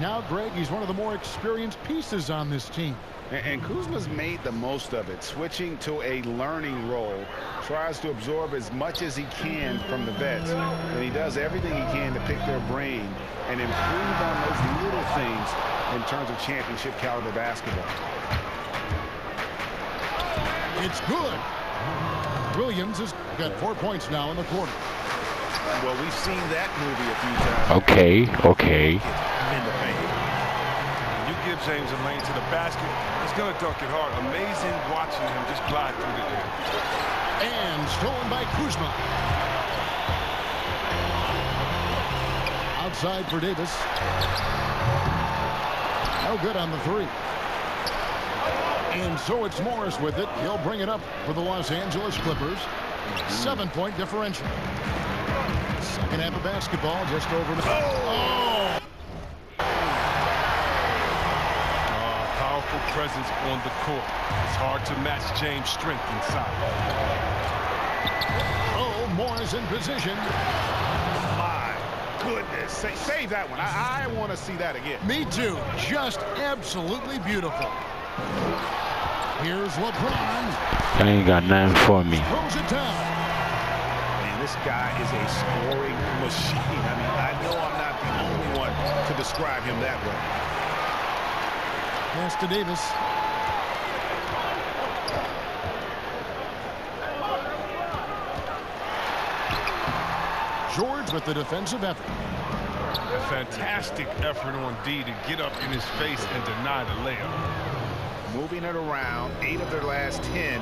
now, Greg, he's one of the more experienced pieces on this team. And Kuzma's made the most of it, switching to a learning role, tries to absorb as much as he can from the vets, and he does everything he can to pick their brain and improve on those little things in terms of championship caliber basketball. It's good. Williams has got 4 points now in the quarter. Well, we've seen that movie a few times. Okay. In the paint. You give James a lane to the basket, he's going to dunk it hard. Amazing watching him just glide through the air. And stolen by Kuzma. Outside for Davis. No good on the three. And so it's Morris with it. He'll bring it up for the Los Angeles Clippers. 7-point differential. Second half of basketball just over the... Powerful presence on the court. It's hard to match James' strength inside. Morris in position. My goodness. Save that one. I want to see that again. Me too. Just absolutely beautiful. Here's LeBron. That ain't got nothing for me. Throws it down. Man, this guy is a scoring machine. I mean, I know I'm not the only one to describe him that way. Pass to Davis. George with the defensive effort. A fantastic effort on D to get up in his face and deny the layup. Moving it around, 8 of their last 10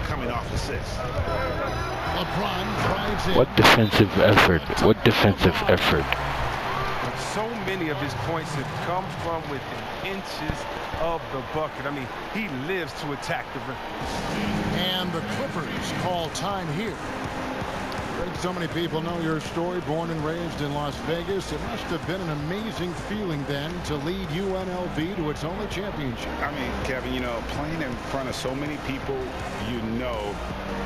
coming off assists. LeBron drives in. What defensive effort? What defensive effort? So many of his points have come from within inches of the bucket. I mean, he lives to attack the rim. And the Clippers call time here. Greg, so many people know your story, born and raised in Las Vegas. It must have been an amazing feeling then to lead UNLV to its only championship. I mean, Kevin, you know, playing in front of so many people you know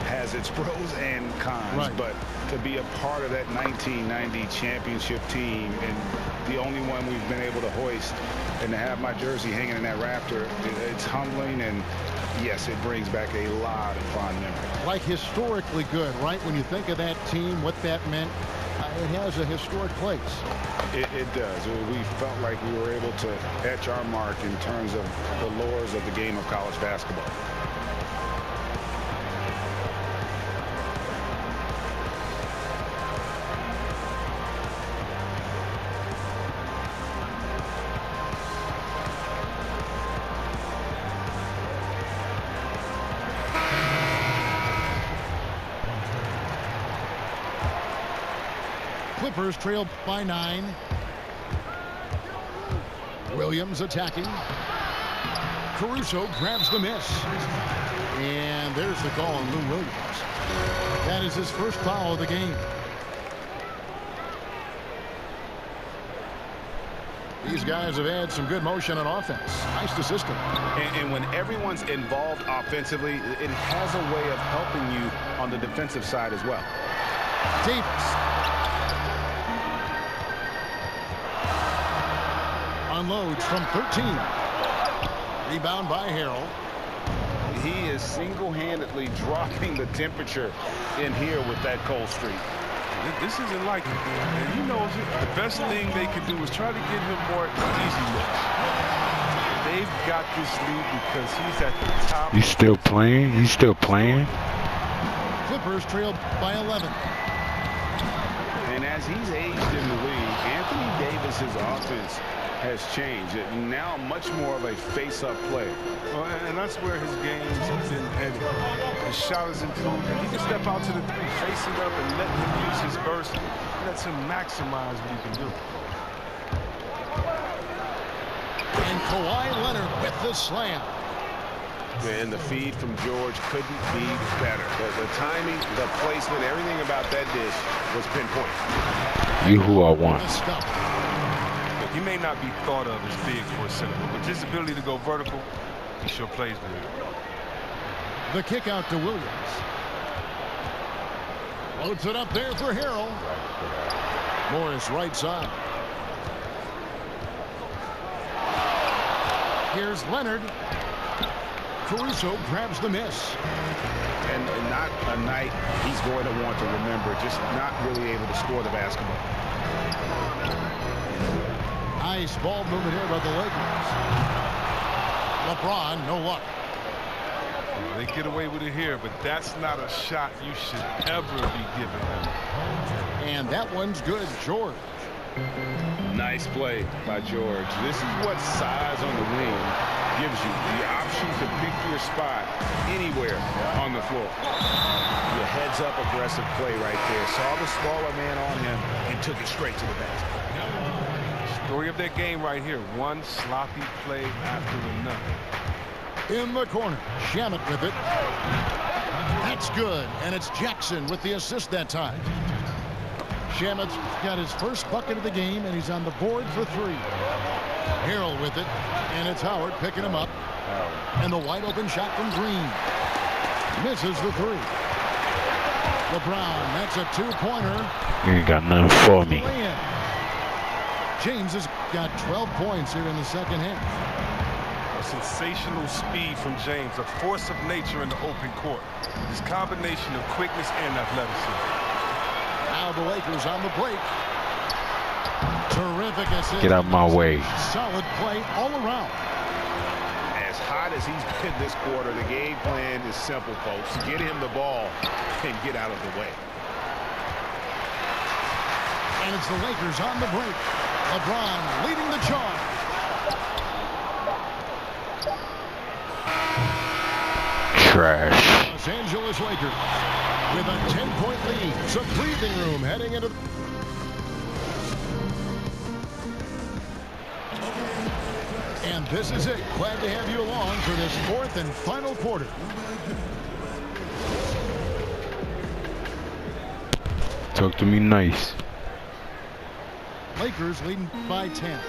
has its pros and cons. Right. But to be a part of that 1990 championship team and the only one we've been able to hoist and to have my jersey hanging in that rafter, it's humbling, and yes, it brings back a lot of fond memories. Like historically good, right? When you think of that team, what that meant, it has a historic place. It does. We felt like we were able to etch our mark in terms of the lures of the game of college basketball. Clippers trailed by 9. Williams attacking. Caruso grabs the miss. And there's the call on Lou Williams. That is his first foul of the game. These guys have had some good motion on offense. Nice to system. And when everyone's involved offensively, it has a way of helping you on the defensive side as well. Davis. Unloads from 13. Rebound by Harrell. He is single-handedly dropping the temperature in here with that cold streak. This isn't like it, and he knows it. The best thing they can do is try to get him more easy looks. They've got this lead because he's at the top. You still playing? You still playing? Clippers trailed by 11. And as he's aged in the league, Anthony Davis's offense has changed. Now much more of a face-up play. Well, and that's where his game's been headed. His shot is improved. He can step out to the three, facing up and let him use his burst. Lets him maximize what he can do. And Kawhi Leonard with the slam. And the feed from George couldn't be better. The timing, the placement, everything about that dish was pinpoint. You who I want. He may not be thought of as big for a center, but his ability to go vertical, he sure plays with it. The kick out to Williams. Loads it up there for Harrell. Morris right side. Here's Leonard. Caruso grabs the miss. And not a night he's going to want to remember, just not really able to score the basketball. Nice ball movement here by the Lakers. LeBron, no luck. They get away with it here, but that's not a shot you should ever be giving him. And that one's good. George. Nice play by George. This is what size on the wing gives you, the option to pick your spot anywhere on the floor. Your heads up aggressive play right there. Saw the smaller man on him and took it straight to the basket. Story of their game right here. One sloppy play after another. In the corner, Shamet with it. That's good, and it's Jackson with the assist that time. Shamet's got his first bucket of the game, and he's on the board for 3. Harrell with it, and it's Howard picking him up. And the wide open shot from Green. Misses the 3. LeBron, that's a 2-pointer. You ain't got nothing for me. James has got 12 points here in the second half. A sensational speed from James, a force of nature in the open court. This combination of quickness and athleticism. Now the Lakers on the break. Terrific assist. Get out my way. Solid play all around. As hot as he's been this quarter, the game plan is simple, folks. Get him the ball and get out of the way. And it's the Lakers on the break. LeBron leading the charge. Trash. Los Angeles Lakers with a 10-point lead. Some breathing room heading into. And this is it. Glad to have you along for this 4th and final quarter. Talk to me nice. Lakers leading by 10.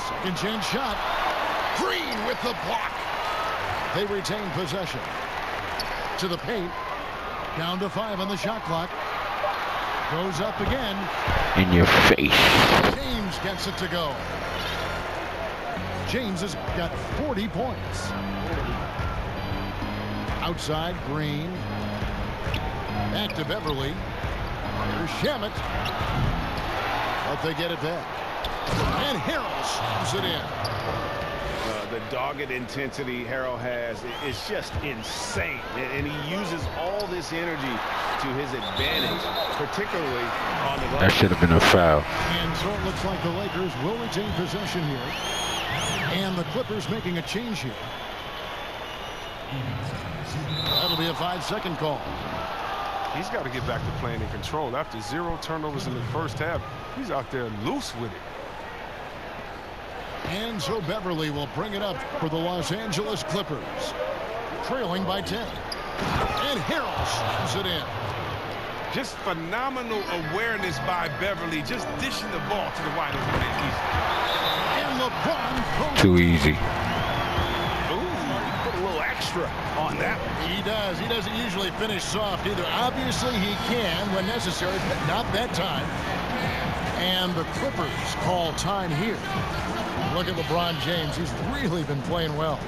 Second chance shot. Green with the block. They retain possession. To the paint. Down to 5 on the shot clock. Goes up again. In your face. James gets it to go. James has got 40 points. Outside, Green. Back to Beverly. Here's Shamet. But they get it back. And Harrell slams it in. The dogged intensity Harrell has is just insane. And he uses all this energy to his advantage, particularly on the That should have been a foul. And so it looks like the Lakers will retain possession here. And the Clippers making a change here. That'll be a 5-second call. He's got to get back to playing in control. After 0 turnovers in the first half, he's out there loose with it. And so Beverly will bring it up for the Los Angeles Clippers. Trailing by 10. And Harrell slams it in. Just phenomenal awareness by Beverly, just dishing the ball to the wide open man. And LeBron. Too easy. Ooh, he put a little extra on that one. He does. He doesn't usually finish soft either. Obviously he can when necessary, but not that time. And the Clippers call time here. Look at LeBron James. He's really been playing well.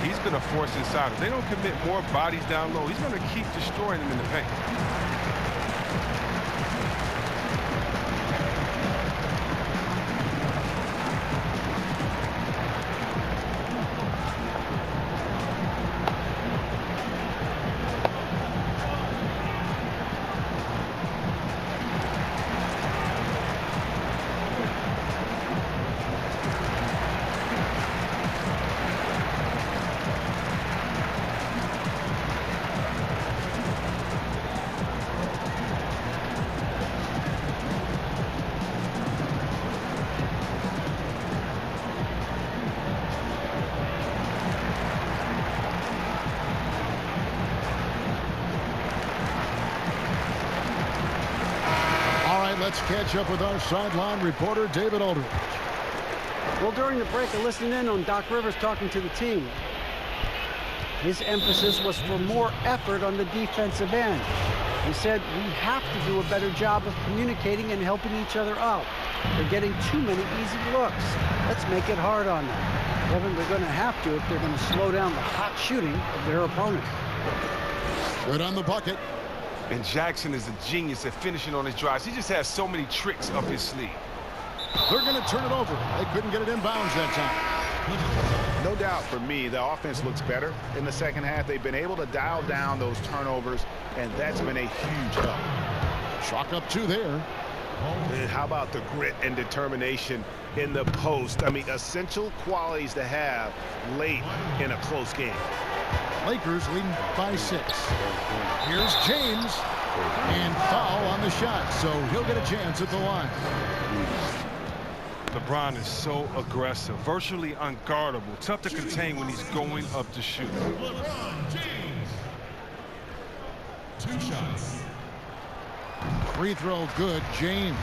He's going to force inside. If they don't commit more bodies down low, he's going to keep destroying them in the paint. Let's catch up with our sideline reporter, David Aldridge. Well, during the break, I listened in on Doc Rivers talking to the team. His emphasis was for more effort on the defensive end. He said, we have to do a better job of communicating and helping each other out. They're getting too many easy looks. Let's make it hard on them. Kevin, they're going to have to if they're going to slow down the hot shooting of their opponent. Good on the bucket. And Jackson is a genius at finishing on his drives. He just has so many tricks up his sleeve. They're going to turn it over. They couldn't get it inbounds that time. No doubt for me, the offense looks better in the second half. They've been able to dial down those turnovers, and that's been a huge help. Chalk up 2 there. And how about the grit and determination in the post? I mean, essential qualities to have late in a close game. Lakers leading by 6. Here's James. And foul on the shot, so he'll get a chance at the line. LeBron is so aggressive, virtually unguardable, tough to contain when he's going up to shoot. LeBron James. 2 shots. Free throw good, James.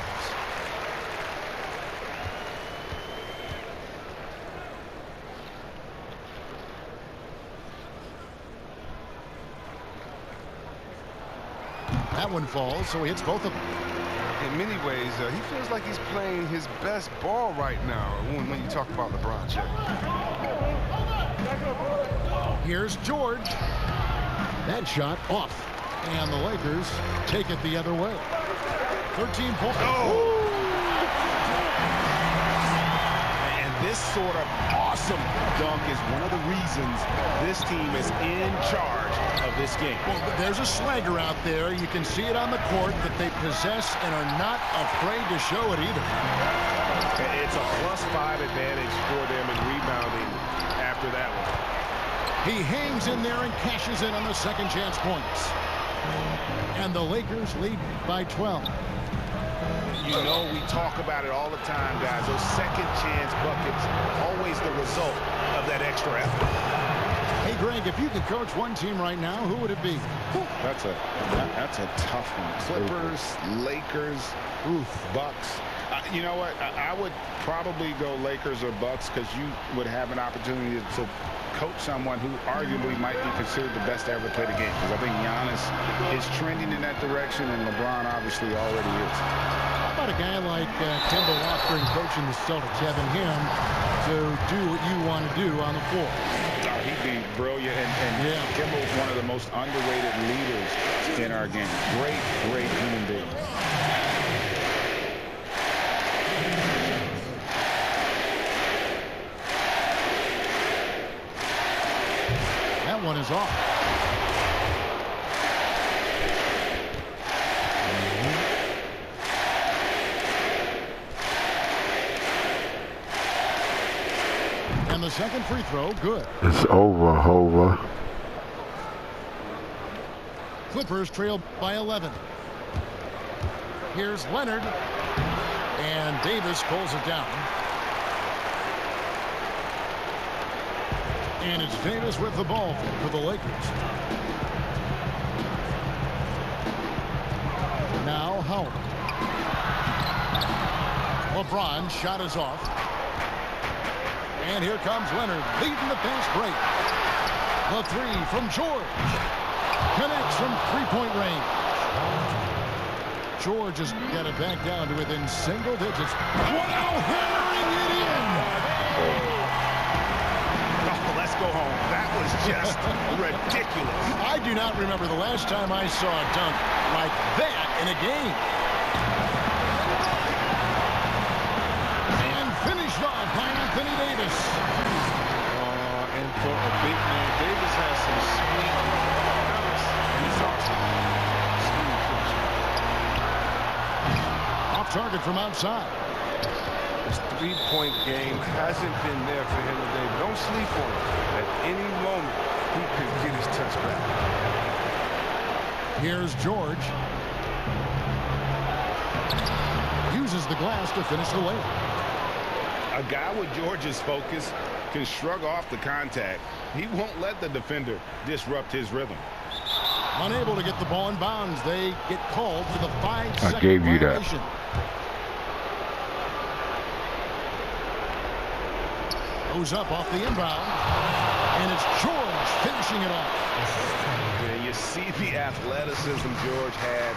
That one falls, so he hits both of them. In many ways, he feels like he's playing his best ball right now when you talk about LeBron James. Here's George. That shot off. And the Lakers take it the other way. 13 points. Oh! And this sort of awesome dunk is one of the reasons this team is in charge of this game. Well, there's a swagger out there. You can see it on the court that they possess and are not afraid to show it either. It's a +5 advantage for them in rebounding after that one. He hangs in there and cashes in on the second chance points. And the Lakers lead by 12. You know, we talk about it all the time, guys. Those second chance buckets, always the result of that extra effort. Hey, Greg, if you could coach one team right now, who would it be? That's a tough one. Clippers, Lakers, Bucks. You know what? I would probably go Lakers or Bucks because you would have an opportunity to coach someone who arguably might be considered the best to ever play the game. Because I think Giannis is trending in that direction, and LeBron obviously already is. How about a guy like Kemba Walker coaching the Celtics, having him to do what you want to do on the floor? He'd be brilliant, and yeah. Kemba was one of the most underrated leaders in our game. Great human being. That one is off. And the second free throw, good. It's over, Hova. Clippers trail by 11. Here's Leonard. And Davis pulls it down. And it's Davis with the ball for the Lakers. Now Howard. LeBron shot is off. And here comes Leonard leading the fast break. The three from George. Connects from three-point range. George has got it back down to within single digits. Wow, hammering it in. Let's go home. That was just ridiculous. I do not remember the last time I saw a dunk like that in a game. And finished off by Anthony Davis. And for a big man, Davis has some speed. He's awesome. Off target from outside. His three-point game hasn't been there for him today. But don't sleep on him. At any moment, he could get his touch back. Here's George. Uses the glass to finish the layup. A guy with George's focus can shrug off the contact. He won't let the defender disrupt his rhythm. Unable to get the ball in bounds. They get called for the 5-second I gave you that. violation. Goes up off the inbound. And it's George finishing it off. Yeah, you see the athleticism George had.